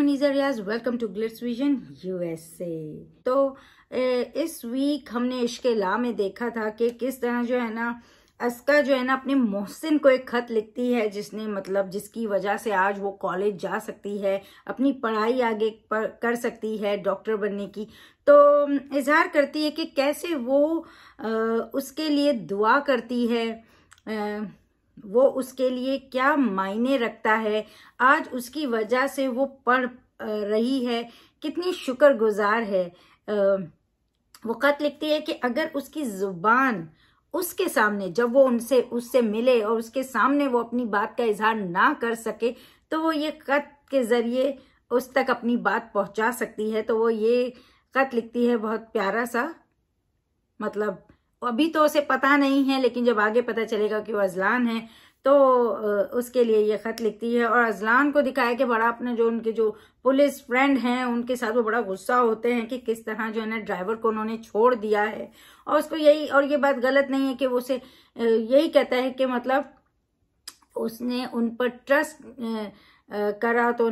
Muniza Riyaz, welcome to Glitz Vision USA. तो इस week हमने इश्क़े ला में देखा था कि किस तरह जो है ना अस्का जो है ना अपने मोहसिन को एक खत लिखती है, जिसने मतलब जिसकी वजह से आज वो कॉलेज जा सकती है, अपनी पढ़ाई आगे कर सकती है डॉक्टर बनने की। तो इजहार करती है कि कैसे वो उसके लिए दुआ करती है, वो उसके लिए क्या मायने रखता है, आज उसकी वजह से वो पढ़ रही है, कितनी शुक्रगुजार है। वो खत लिखती है कि अगर उसकी जुबान उसके सामने जब वो उससे मिले और उसके सामने वो अपनी बात का इजहार ना कर सके तो वो ये खत के जरिए उस तक अपनी बात पहुंचा सकती है। तो वो ये खत लिखती है, बहुत प्यारा सा, मतलब अभी तो उसे पता नहीं है लेकिन जब आगे पता चलेगा कि वो अजलान है तो उसके लिए ये खत लिखती है। और अजलान को दिखाया कि बड़ा अपने जो उनके जो पुलिस फ्रेंड हैं उनके साथ वो बड़ा गुस्सा होते हैं कि किस तरह जो है ना ड्राइवर को उन्होंने छोड़ दिया है। और उसको यही, और ये बात गलत नहीं है कि वो उसे यही कहता है कि मतलब उसने उन पर ट्रस्ट करा तो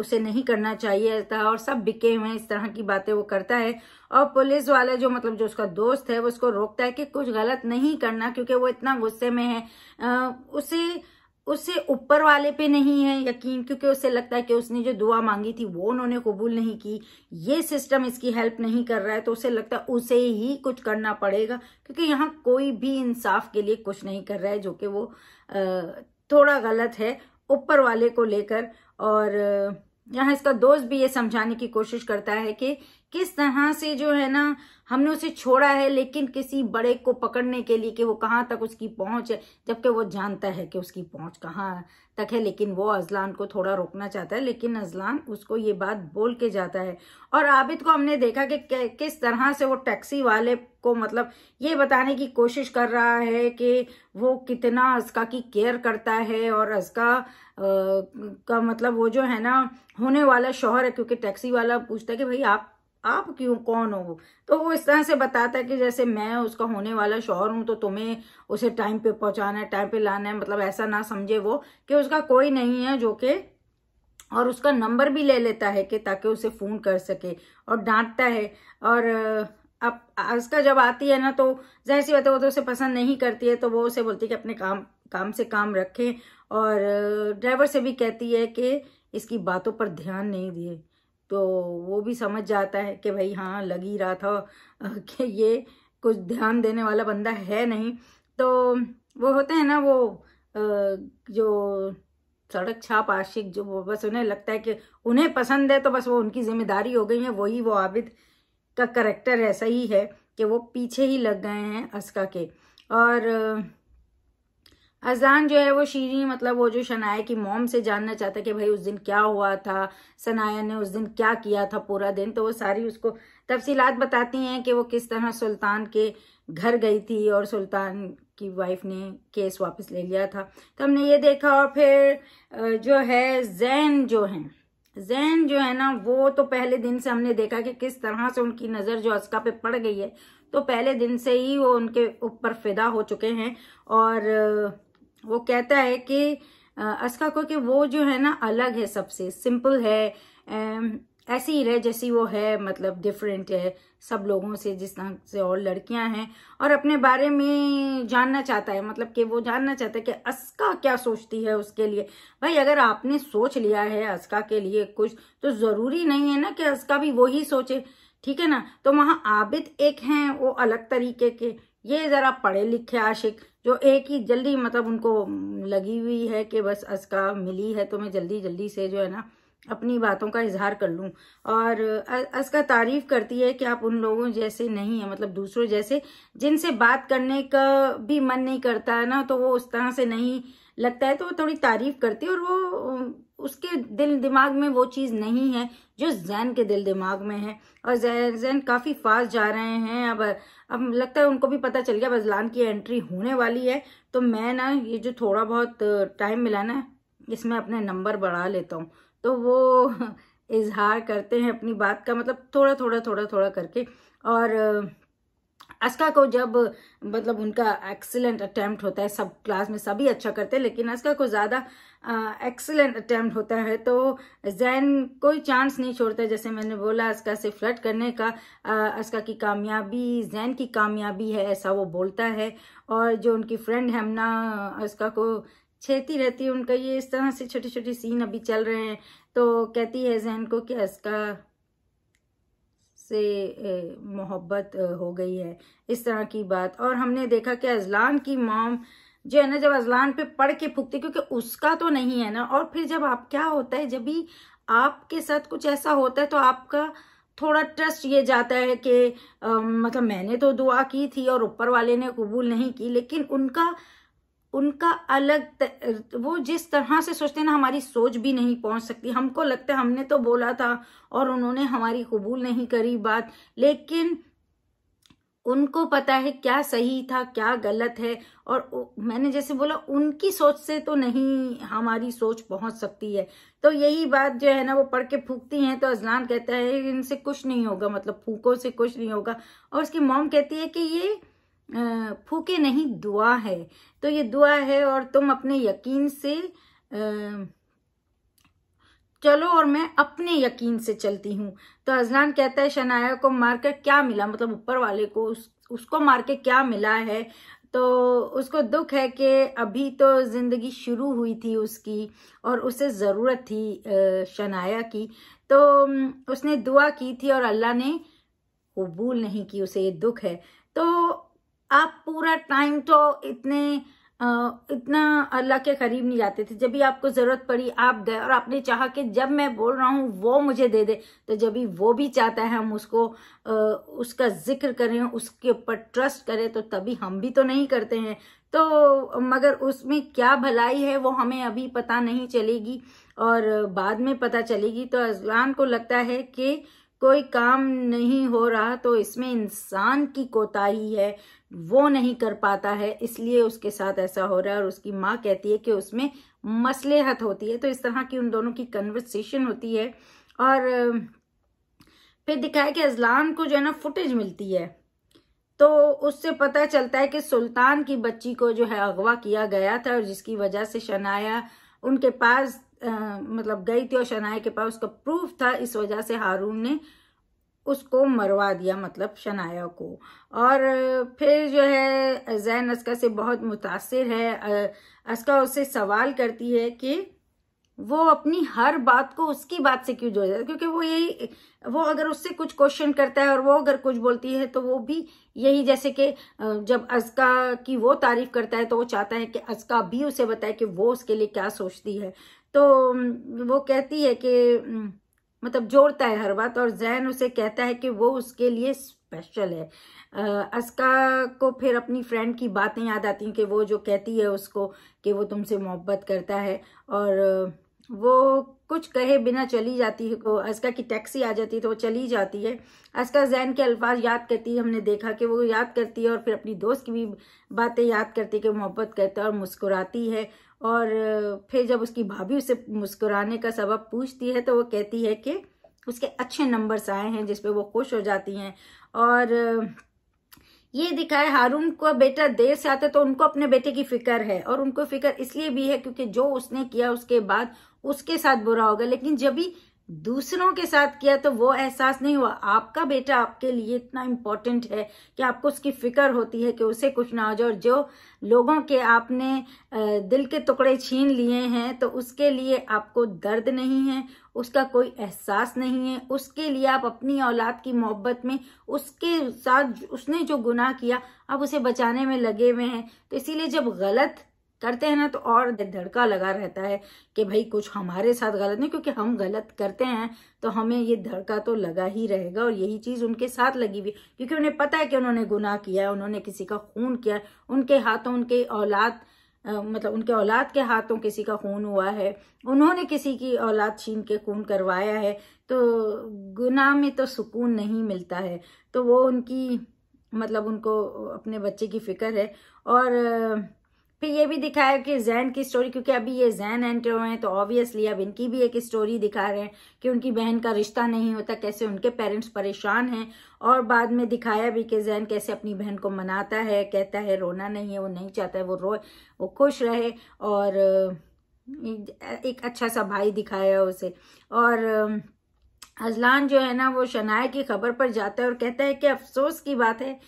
उसे नहीं करना चाहिए था, और सब बिके हुए हैं, इस तरह की बातें वो करता है। और पुलिस वाला जो मतलब जो उसका दोस्त है वो उसको रोकता है कि कुछ गलत नहीं करना, क्योंकि वो इतना गुस्से में है। उसे ऊपर वाले पे नहीं है यकीन, क्योंकि उसे लगता है कि उसने जो दुआ मांगी थी वो उन्होंने कबूल नहीं की, ये सिस्टम इसकी हेल्प नहीं कर रहा है, तो उसे लगता है उसे ही कुछ करना पड़ेगा, क्योंकि यहाँ कोई भी इंसाफ के लिए कुछ नहीं कर रहा है, जो कि वो थोड़ा गलत है ऊपर वाले को लेकर। और यहाँ इसका दोस्त भी ये समझाने की कोशिश करता है कि किस तरह से जो है ना हमने उसे छोड़ा है, लेकिन किसी बड़े को पकड़ने के लिए कि वो कहाँ तक उसकी पहुंच है, जबकि वो जानता है कि उसकी पहुंच कहाँ तक है, लेकिन वो अजलान को थोड़ा रोकना चाहता है, लेकिन अजलान उसको ये बात बोल के जाता है। और आबिद को हमने देखा कि किस तरह से वो टैक्सी वाले को मतलब ये बताने की कोशिश कर रहा है कि वो कितना अस्का की केयर करता है, और अस्का का मतलब वो जो है ना होने वाला शौहर है, क्योंकि टैक्सी वाला पूछता है कि भाई आप क्यों, कौन हो, तो वो इस तरह से बताता है कि जैसे मैं उसका होने वाला शौहर हूं, तो तुम्हें उसे टाइम पे पहुंचाना है, टाइम पे लाना है, मतलब ऐसा ना समझे वो कि उसका कोई नहीं है जो कि, और उसका नंबर भी ले लेता है कि ताकि उसे फोन कर सके, और डांटता है। और अब अस्का जब आती है ना तो जाहिर सी बात है वो तो उसे पसंद नहीं करती है, तो वो उसे बोलती है कि अपने काम से काम रखें, और ड्राइवर से भी कहती है कि इसकी बातों पर ध्यान नहीं दिए। तो वो भी समझ जाता है कि भाई हाँ, लग ही रहा था कि ये कुछ ध्यान देने वाला बंदा है नहीं। तो वो होते हैं ना वो जो सड़क छाप आशिक, जो वो बस उन्हें लगता है कि उन्हें पसंद है तो बस वो उनकी जिम्मेदारी हो गई है, वही वो आबिद का करेक्टर ऐसा ही है कि वो पीछे ही लग गए हैं अस्का के। और अजलान जो है वो शीरी मतलब वो जो शनाया की मॉम से जानना चाहता है कि भाई उस दिन क्या हुआ था, सनाया ने उस दिन क्या किया था पूरा दिन, तो वो सारी उसको तफसीलात बताती हैं कि वो किस तरह सुल्तान के घर गई थी और सुल्तान की वाइफ ने केस वापस ले लिया था। तो हमने ये देखा। और फिर जो है जैन जो है ना, वो तो पहले दिन से हमने देखा कि किस तरह से उनकी नजर जो अस्का पे पड़ गई है, तो पहले दिन से ही वो उनके ऊपर फिदा हो चुके हैं। और वो कहता है कि अस्का को कि वो जो है ना अलग है, सबसे सिंपल है, ऐसी ही रहे जैसी वो है, मतलब डिफरेंट है सब लोगों से जिस तरह से और लड़कियां हैं, और अपने बारे में जानना चाहता है, मतलब कि वो जानना चाहता है कि अस्का क्या सोचती है उसके लिए। भाई अगर आपने सोच लिया है अस्का के लिए कुछ, तो जरूरी नहीं है ना कि अस्का भी वही सोचे, ठीक है ना। तो वहां आबिद एक हैं वो अलग तरीके के, ये जरा पढ़े लिखे आशिक जो एक ही जल्दी मतलब उनको लगी हुई है कि बस अस्का मिली है तो मैं जल्दी जल्दी से जो है ना अपनी बातों का इजहार कर लूं। और अस्का तारीफ करती है कि आप उन लोगों जैसे नहीं है, मतलब दूसरों जैसे जिनसे बात करने का भी मन नहीं करता है ना, तो वो उस तरह से नहीं लगता है, तो वो थोड़ी तारीफ करती है। और वो उसके दिल दिमाग में वो चीज नहीं है जो जैन के दिल दिमाग में है। और जैन काफी फास्ट जा रहे हैं। अब लगता है उनको भी पता चल गया अजलान की एंट्री होने वाली है, तो मैं ना ये जो थोड़ा बहुत टाइम मिला ना इसमें अपने नंबर बढ़ा लेता हूँ। तो वो इजहार करते हैं अपनी बात का, मतलब थोड़ा करके। और अस्का को जब मतलब उनका एक्सीलेंट अटेम्प्ट होता है, सब क्लास में सभी अच्छा करते हैं, लेकिन अस्का को ज्यादा एक्सीलेंट अटेम्प्ट होता है। तो जैन कोई चांस नहीं छोड़ता, जैसे मैंने बोला अस्का से फ्लर्ट करने का। अस्का की कामयाबी जैन की कामयाबी है, ऐसा वो बोलता है। और जो उनकी फ्रेंड हेमना अस्का को छेड़ती रहती है, उनका ये इस तरह से छोटे छोटे सीन अभी चल रहे हैं। तो कहती है जैन को कि अस्का से मोहब्बत हो गई है, इस तरह की बात। और हमने देखा कि अजलान की मॉम जो है ना, जब अजलान पे पढ़ के फूकती, क्योंकि उसका तो नहीं है ना। और फिर जब आप क्या होता है, जब भी आपके साथ कुछ ऐसा होता है तो आपका थोड़ा ट्रस्ट ये जाता है कि मतलब मैंने तो दुआ की थी और ऊपर वाले ने कबूल नहीं की, लेकिन उनका अलग वो जिस तरह से सोचते हैं ना, हमारी सोच भी नहीं पहुंच सकती। हमको लगता है हमने तो बोला था और उन्होंने हमारी कबूल नहीं करी बात, लेकिन उनको पता है क्या सही था क्या गलत है। और मैंने जैसे बोला, उनकी सोच से तो नहीं हमारी सोच पहुंच सकती है। तो यही बात जो है ना, वो पढ़ के फूकती हैं। तो अजलान कहता है इनसे कुछ नहीं होगा, मतलब फूकों से कुछ नहीं होगा। और उसकी मॉम कहती है कि ये फूके नहीं, दुआ है। तो ये दुआ है और तुम अपने यकीन से चलो और मैं अपने यकीन से चलती हूँ। तो अजलान कहता है शनाया को मारकर क्या मिला, मतलब ऊपर वाले को उसको मार के क्या मिला है। तो उसको दुख है कि अभी तो जिंदगी शुरू हुई थी उसकी और उसे जरूरत थी शनाया की। तो उसने दुआ की थी और अल्लाह ने कबूल नहीं की, उसे ये दुख है। तो आप पूरा टाइम तो इतना अल्लाह के करीब नहीं जाते थे। जब भी आपको जरूरत पड़ी आप गए और आपने चाहा कि जब मैं बोल रहा हूँ वो मुझे दे दे। तो जब भी वो भी चाहता है हम उसको उसका जिक्र करें, उसके ऊपर ट्रस्ट करें, तो तभी हम भी तो नहीं करते हैं। तो मगर उसमें क्या भलाई है वो हमें अभी पता नहीं चलेगी और बाद में पता चलेगी। तो अजलान को लगता है कि कोई काम नहीं हो रहा तो इसमें इंसान की कोताही है, वो नहीं कर पाता है, इसलिए उसके साथ ऐसा हो रहा है। और उसकी माँ कहती है कि उसमें मसलहत होती है। तो इस तरह की उन दोनों की कन्वर्सेशन होती है। और फिर दिखाया कि अजलान को जो है ना फुटेज मिलती है, तो उससे पता चलता है कि सुल्तान की बच्ची को जो है अगवा किया गया था और जिसकी वजह से शनाया उनके पास मतलब गई थी और शनाया के पास उसका प्रूफ था। इस वजह से हारून ने उसको मरवा दिया, मतलब शनाया को। और फिर जो है जैन अस्का से बहुत मुतासिर है। अस्का उससे सवाल करती है कि वो अपनी हर बात को उसकी बात से क्यों जोड़ता है, क्योंकि वो अगर उससे कुछ क्वेश्चन करता है और वो अगर कुछ बोलती है तो वो भी यही, जैसे कि जब अस्का की वो तारीफ करता है तो वो चाहता है कि अस्का भी उसे बताए कि वो उसके लिए क्या सोचती है। तो वो कहती है कि मतलब जोड़ता है हर बात। और जैन उसे कहता है कि वो उसके लिए स्पेशल है। अस्का को फिर अपनी फ्रेंड की बातें याद आती हैं कि वो जो कहती है उसको कि वो तुमसे मोहब्बत करता है, और वो कुछ कहे बिना चली जाती है। को अस्का की टैक्सी आ जाती है तो वो चली जाती है। अस्का जैन के अल्फाज याद करती है, हमने देखा कि वो याद करती है और फिर अपनी दोस्त की भी बातें याद करती है कि मोहब्बत करता है और मुस्कुराती है। और फिर जब उसकी भाभी उसे मुस्कुराने का सबब पूछती है तो वो कहती है कि उसके अच्छे नंबर्स आए हैं, जिसपे वो खुश हो जाती हैं। और ये दिखाए हारून को बेटा देर से आता तो उनको अपने बेटे की फिक्र है, और उनको फिक्र इसलिए भी है क्योंकि जो उसने किया उसके बाद उसके साथ बुरा होगा, लेकिन जब भी दूसरों के साथ किया तो वो एहसास नहीं हुआ। आपका बेटा आपके लिए इतना इम्पोर्टेंट है कि आपको उसकी फिक्र होती है कि उसे कुछ ना हो जाए। और जो लोगों के आपने दिल के टुकड़े छीन लिए हैं तो उसके लिए आपको दर्द नहीं है, उसका कोई एहसास नहीं है। उसके लिए आप अपनी औलाद की मोहब्बत में उसके साथ उसने जो गुनाह किया आप उसे बचाने में लगे हुए हैं। तो इसीलिए जब गलत करते हैं ना तो और धड़का लगा रहता है कि भाई कुछ हमारे साथ गलत नहीं, क्योंकि हम गलत करते हैं तो हमें ये धड़का तो लगा ही रहेगा। और यही चीज उनके साथ लगी हुई, क्योंकि उन्हें पता है कि उन्होंने गुनाह किया है, उन्होंने किसी का खून किया, उनके हाथों उनके औलाद मतलब उनके औलाद के हाथों किसी का खून हुआ है, उन्होंने किसी की औलाद छीन के खून करवाया है। तो गुनाह में तो सुकून नहीं मिलता है। तो वो उनकी मतलब उनको अपने बच्चे की फिक्र है। और फिर ये भी दिखाया कि जैन की स्टोरी, क्योंकि अभी ये जैन एंटर हुए हैं तो ऑब्वियसली अब इनकी भी एक स्टोरी दिखा रहे हैं कि उनकी बहन का रिश्ता नहीं होता, कैसे उनके पेरेंट्स परेशान हैं। और बाद में दिखाया भी कि जैन कैसे अपनी बहन को मनाता है, कहता है रोना नहीं है, वो नहीं चाहता है वो रोए, वो खुश रहे। और एक अच्छा सा भाई दिखाया उसे। और अजलान जो है ना वो शनाया की खबर पर जाता है और कहता है कि अफसोस की बात है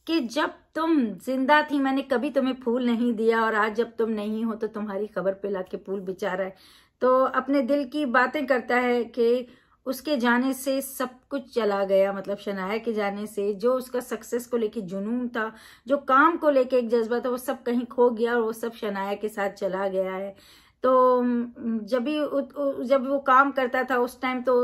कि जब तुम जिंदा थी मैंने कभी तुम्हें फूल नहीं दिया, और आज जब तुम नहीं हो तो तुम्हारी खबर पे लाके फूल बिछा रहा है। तो अपने दिल की बातें करता है कि उसके जाने से सब कुछ चला गया, मतलब शनाया के जाने से जो उसका सक्सेस को लेके जुनून था, जो काम को लेके एक जज्बा था, वो सब कहीं खो गया और वो सब शनाया के साथ चला गया है। तो जब वो काम करता था उस टाइम तो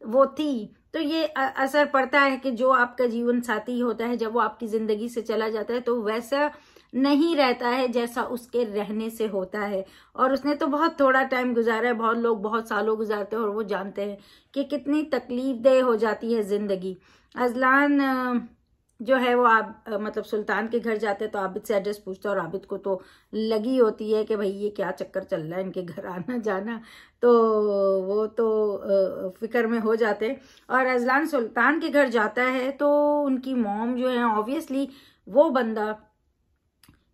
वो थी, तो ये असर पड़ता है कि जो आपका जीवन साथी होता है जब वो आपकी जिंदगी से चला जाता है तो वैसा नहीं रहता है जैसा उसके रहने से होता है। और उसने तो बहुत थोड़ा टाइम गुजारा है, बहुत लोग बहुत सालों गुजारते हैं और वो जानते हैं कि कितनी तकलीफदेह हो जाती है जिंदगी। अजलान जो है वो मतलब सुल्तान के घर जाते हैं तो आबिद से एड्रेस पूछता है और आबिद को तो लगी होती है कि भाई ये क्या चक्कर चल रहा है इनके घर आना जाना, तो वो तो फिक्र में हो जाते हैं। और अजलान सुल्तान के घर जाता है तो उनकी मॉम जो है ऑब्वियसली वो बंदा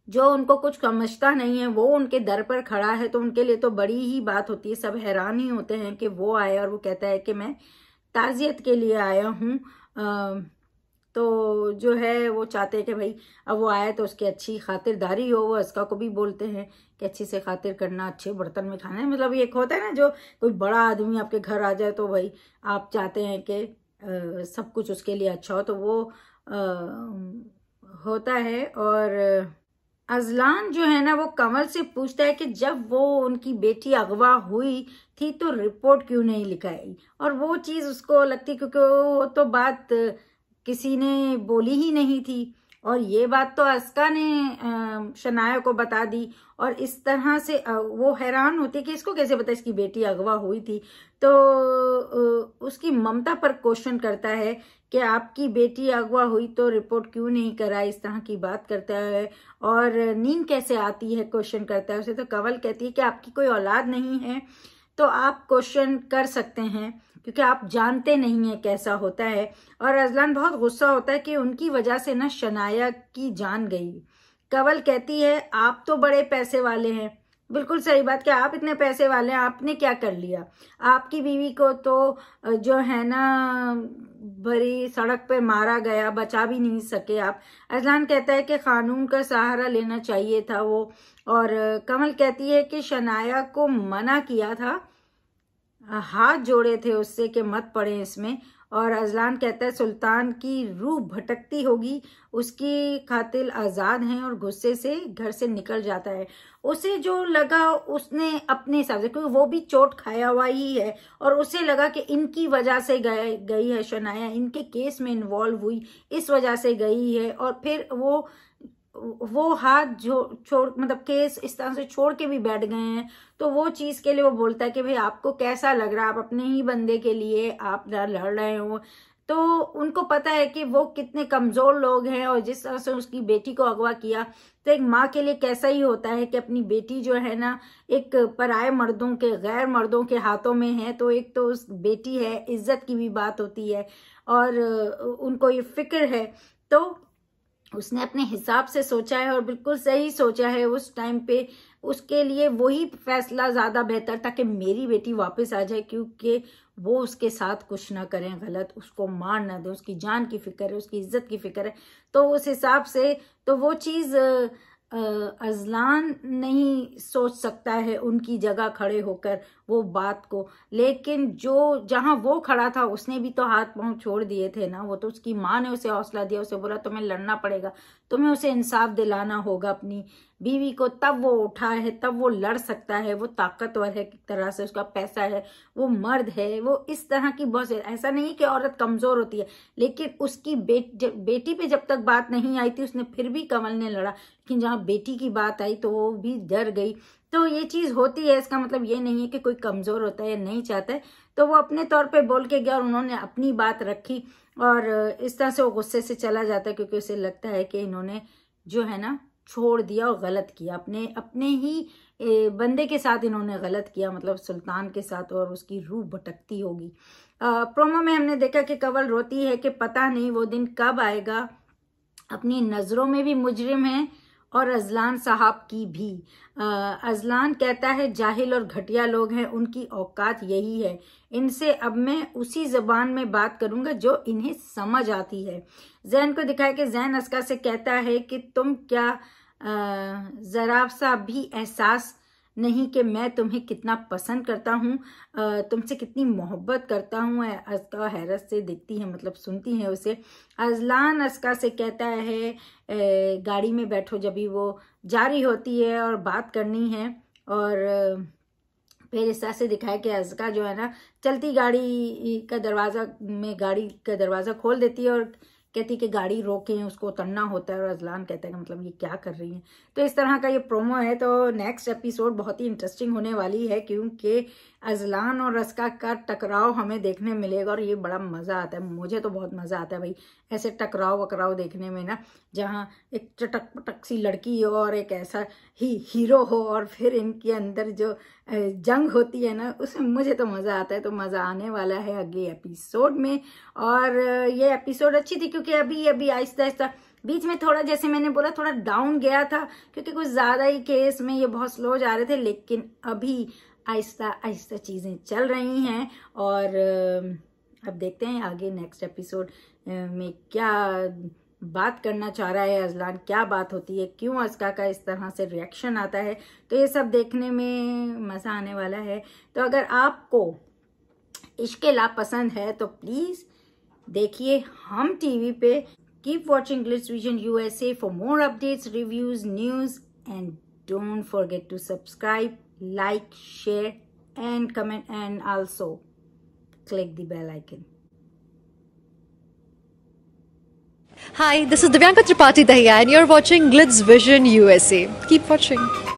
जो उनको कुछ समझता नहीं है वो उनके दर पर खड़ा है, तो उनके लिए तो बड़ी ही बात होती है। सब हैरान ही होते हैं कि वो आया और वो कहता है कि मैं ताजियत के लिए आया हूँ। तो जो है वो चाहते हैं कि भाई अब वो आए तो उसकी अच्छी खातिरदारी हो। वो अस्का को भी बोलते हैं कि अच्छी से खातिर करना, अच्छे बर्तन में खाना है। मतलब एक होता है ना जो कोई बड़ा आदमी आपके घर आ जाए तो भाई आप चाहते हैं कि सब कुछ उसके लिए अच्छा हो, तो वो होता है। और अजलान जो है ना वो कंवल से पूछता है कि जब वो उनकी बेटी अगवा हुई थी तो रिपोर्ट क्यों नहीं लिखाई, और वो चीज उसको लगती क्योंकि वो तो बात किसी ने बोली ही नहीं थी। और ये बात तो अस्का ने शनाया को बता दी और इस तरह से वो हैरान होती है कि इसको कैसे पता इसकी बेटी अगवा हुई थी। तो उसकी ममता पर क्वेश्चन करता है कि आपकी बेटी अगवा हुई तो रिपोर्ट क्यों नहीं कराई, इस तरह की बात करता है। और नींद कैसे आती है क्वेश्चन करता है उसे। तो कंवल कहती है कि आपकी कोई औलाद नहीं है तो आप क्वेश्चन कर सकते हैं क्योंकि आप जानते नहीं है कैसा होता है। और अजलान बहुत गुस्सा होता है कि उनकी वजह से ना शनाया की जान गई। कंवल कहती है आप तो बड़े पैसे वाले हैं। बिल्कुल सही बात कि आप इतने पैसे वाले हैं, आपने क्या कर लिया। आपकी बीवी को तो जो है ना भरी सड़क पे मारा गया, बचा भी नहीं सके आप। अजलान कहता है कि कानून का सहारा लेना चाहिए था वो। और कंवल कहती है कि शनाया को मना किया था, हाथ जोड़े थे उससे कि मत पड़े इसमें। और अजलान कहता है सुल्तान की रूह भटकती होगी, उसकी कातिल आजाद हैं, और गुस्से से घर से निकल जाता है। उसे जो लगा उसने अपने हिसाब से, क्योंकि वो भी चोट खाया हुआ ही है, और उसे लगा कि इनकी वजह से गई है शनाया, इनके केस में इन्वॉल्व हुई इस वजह से गई है। और फिर वो हाथ छोड़ मतलब केस इस तरह से छोड़ के भी बैठ गए हैं। तो वो चीज के लिए वो बोलता है कि भाई आपको कैसा लग रहा है, आप अपने ही बंदे के लिए आप लड़ रहे हो। तो उनको पता है कि वो कितने कमजोर लोग हैं, और जिस तरह से उसकी बेटी को अगवा किया तो एक माँ के लिए कैसा ही होता है कि अपनी बेटी जो है ना एक पराये मर्दों के, गैर मर्दों के हाथों में है। तो एक तो उस बेटी है, इज्जत की भी बात होती है और उनको ये फिक्र है। तो उसने अपने हिसाब से सोचा है और बिल्कुल सही सोचा है। उस टाइम पे उसके लिए वही फैसला ज्यादा बेहतर था कि मेरी बेटी वापस आ जाए, क्योंकि वो उसके साथ कुछ ना करें गलत, उसको मार ना दे, उसकी जान की फिक्र है, उसकी इज्जत की फिक्र है। तो उस हिसाब से तो वो चीज अजलान नहीं सोच सकता है उनकी जगह खड़े होकर वो बात को। लेकिन जो जहां वो खड़ा था उसने भी तो हाथ पांव छोड़ दिए थे ना। वो तो उसकी माँ ने उसे हौसला दिया, उसे बोला तुम्हें लड़ना पड़ेगा, तुम्हें उसे इंसाफ दिलाना होगा अपनी बीवी को, तब वो उठा है, तब वो लड़ सकता है। वो ताकतवर है एक तरह से, उसका पैसा है, वो मर्द है, वो इस तरह की बहुत ऐसा नहीं कि औरत कमजोर होती है। लेकिन उसकी बेटी पे जब तक बात नहीं आई थी उसने फिर भी कंवल ने लड़ा, लेकिन जहां बेटी की बात आई तो वो भी डर गई। तो ये चीज होती है, इसका मतलब ये नहीं है कि कोई कमजोर होता है या नहीं चाहता है। तो वो अपने तौर पे बोल के गया और उन्होंने अपनी बात रखी, और इस तरह से वो गुस्से से चला जाता है क्योंकि उसे लगता है कि इन्होंने जो है ना छोड़ दिया और गलत किया, अपने ही बंदे के साथ इन्होंने गलत किया, मतलब सुल्तान के साथ, और उसकी रूह भटकती होगी। प्रोमो में हमने देखा कि कंवल रोती है कि पता नहीं वो दिन कब आएगा, अपनी नजरों में भी मुजरिम है और अजलान साहब की भी। अजलान कहता है जाहिल और घटिया लोग हैं, उनकी औकात यही है। इनसे अब मैं उसी जबान में बात करूंगा जो इन्हें समझ आती है। जैन को दिखाया कि जैन अस्का से कहता है कि तुम क्या जरा सा भी एहसास नहीं कि मैं तुम्हें कितना पसंद करता हूँ, तुमसे कितनी मोहब्बत करता हूँ। अस्का हैरत से देखती है, मतलब सुनती है उसे। अजलान अस्का से कहता है गाड़ी में बैठो, जब भी वो जारी होती है और बात करनी है। और फिर इस तरह से दिखाया कि अस्का जो है ना चलती गाड़ी का दरवाज़ा खोल देती है और कहती कि गाड़ी रोकें, उसको उतरना होता है। और अजलान कहता है कि मतलब ये क्या कर रही हैं। तो इस तरह का ये प्रोमो है। तो नेक्स्ट एपिसोड बहुत ही इंटरेस्टिंग होने वाली है, क्योंकि अजलान और अस्का का टकराव हमें देखने मिलेगा और ये बड़ा मज़ा आता है। मुझे तो बहुत मज़ा आता है भाई ऐसे टकराव वकराव देखने में ना, जहाँ एक चटक पटक सी लड़की हो और एक ऐसा ही हीरो हो और फिर इनके अंदर जो जंग होती है ना, उसमें मुझे तो मज़ा आता है। तो मज़ा आने वाला है अगले एपिसोड में। और ये एपिसोड अच्छी थी क्योंकि अभी आहिस्ता आहिस्ता बीच में थोड़ा, जैसे मैंने बोला, थोड़ा डाउन गया था क्योंकि कुछ ज़्यादा ही केस में ये बहुत स्लो जा रहे थे, लेकिन अभी आहिस्ता आहिस्ता चीज़ें चल रही हैं। और अब देखते हैं आगे नेक्स्ट एपिसोड में क्या बात करना चाह रहा है अजलान, क्या बात होती है, क्यों अस्का का इस तरह से रिएक्शन आता है। तो ये सब देखने में मज़ा आने वाला है। तो अगर आपको इश्क़ ला पसंद है तो प्लीज़ देखिए हम टीवी पे। Keep watching Glitz Vision USA for more updates, reviews, news, and don't forget to subscribe, like, share and comment, and also click the bell icon. Hi, this is Divyanka Tripathi Dahiya and you're watching Glitz Vision USA. Keep watching.